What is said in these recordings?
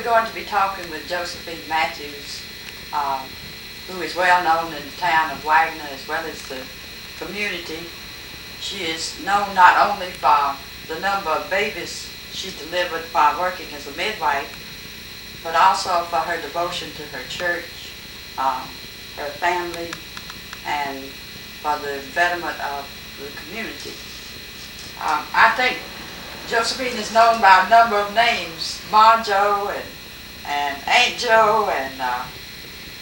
going to be talking with Josephine Matthews, who is well known in the town of Wagener as well as the community. She is known not only for the number of babies she delivered while working as a midwife, but also for her devotion to her church, her family, and for the betterment of the community. I think Josephine is known by a number of names: Ma Jo and Aunt Jo and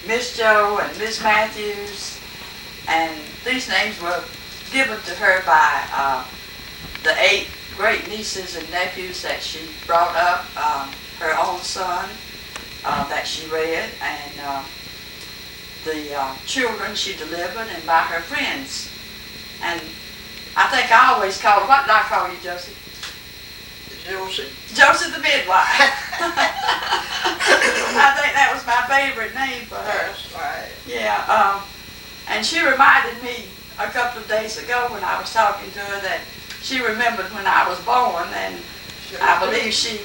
Miss Jo and Miss Matthews, and these names were given to her by the 8 great nieces and nephews that she brought up, her own son that she reared, and the children she delivered, and by her friends. And I think I always call her, what did I call you, Josie? Josie. Josie the midwife. I think that was my favorite name for her. That's right. Yeah, and she reminded me a couple of days ago when I was talking to her that she remembered when I was born, and Sure I believe she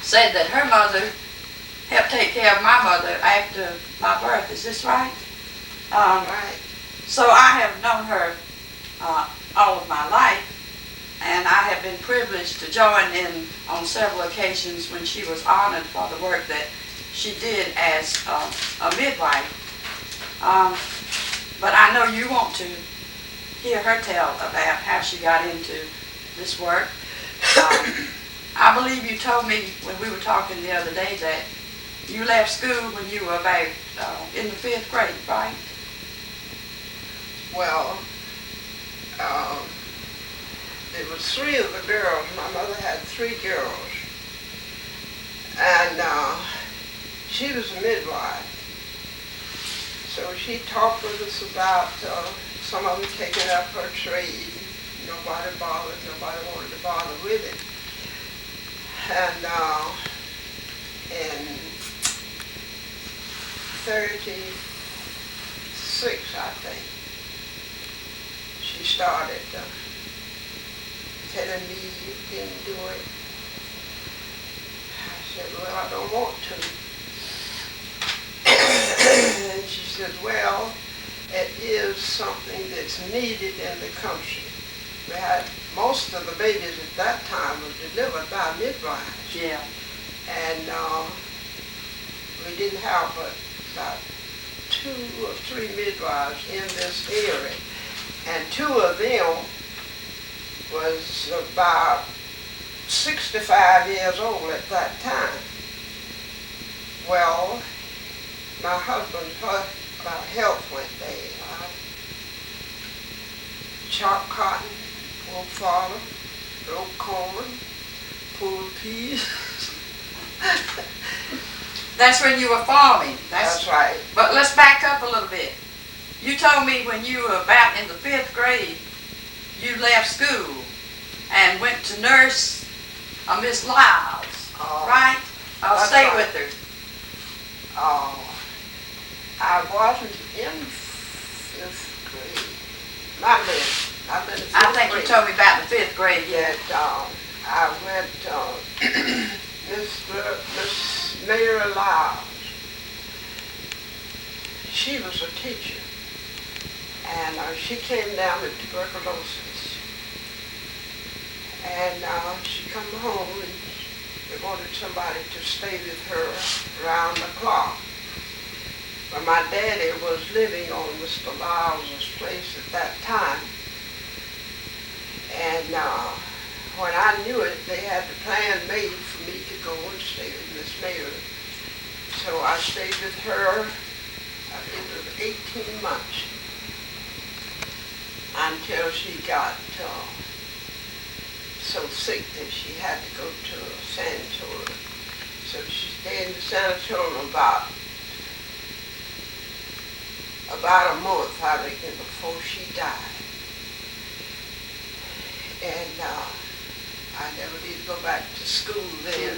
said that her mother helped take care of my mother after my birth. Is this right? Right. So I have known her all of my life, and I have been privileged to join in on several occasions when she was honored for the work that she did as a midwife. But I know you want to hear her tell about how she got into this work. I believe you told me when we were talking the other day that you left school when you were about in the 5th grade, right? Well, there was 3 of the girls. My mother had 3 girls, and she was a midwife. So she talked with us about some of them taking up her trade. Nobody bothered. Nobody wanted to bother with it. And in 36, I think, she started telling me you didn't do it. I said, well, I don't want to. And she said, well, it is something that's needed in the country. We had most of the babies at that time were delivered by midwives. Yeah. And we didn't have but about 2 or 3 midwives in this area. And 2 of them was about 65 years old at that time. Well, my husband's health went bad. Chopped cotton, pulled fodder, broke corn, pulled peas. That's when you were farming. That's right. But let's back up a little bit. You told me when you were about in the 5th grade, you left school and went to nurse Miss Lyles, right? I'll stay right. with her. I wasn't in 5th grade. Not in 5th I think grade. you told me about the 5th grade. Yet I went Miss Mary Lyles. She was a teacher, and she came down with tuberculosis, and she come home and they wanted somebody to stay with her around the clock. But my daddy was living on Mr. Lyles' place at that time, and when I knew it, they had the plan made for me to go and stay with Miss Mary. So I stayed with her, I think it was 18 months, until she got so sick that she had to go to a sanatorium. So she stayed in the sanatorium about a month, I reckon, before she died. And I never did go back to school then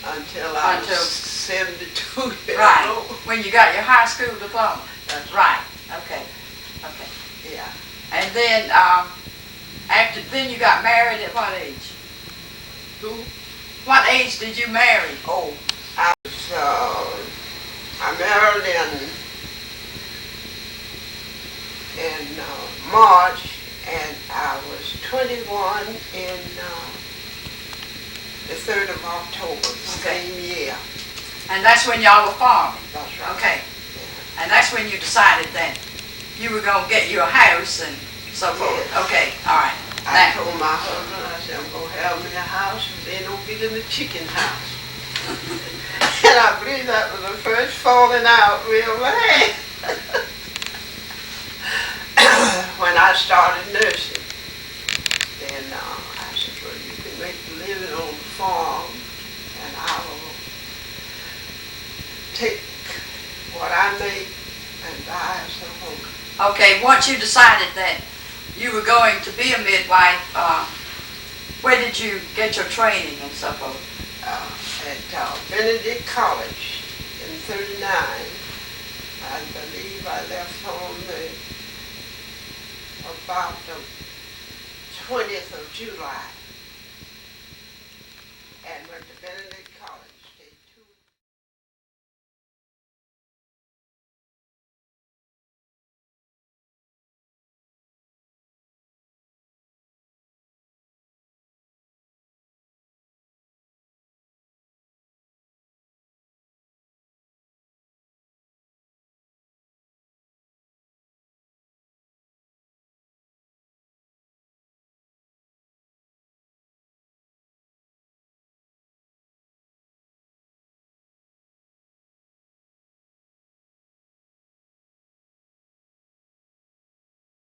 until I was 72 years Right, old. when you got your high school diploma. That's Right, okay. Yeah. And then, then you got married at what age? Who? What age did you marry? Oh, I married in March, and I was 21 in the 3rd of October, same year. And that's when y'all were farming? That's right. Okay. Yeah. And that's when you decided that you were going to get you a house and so forth? Yes. Okay, all right. I told my husband, I said, I'm going to have me a house, and then don't get in the chicken house. And I believe that was the first falling out real bad. When I started nursing, then I said, well, you can make a living on the farm, and I will take what I make and buy us a home. Okay, once you decided that you were going to be a midwife, where did you get your training and so forth? At Benedict College in 39. I believe I left home about the 20th of July and went to Benedict College.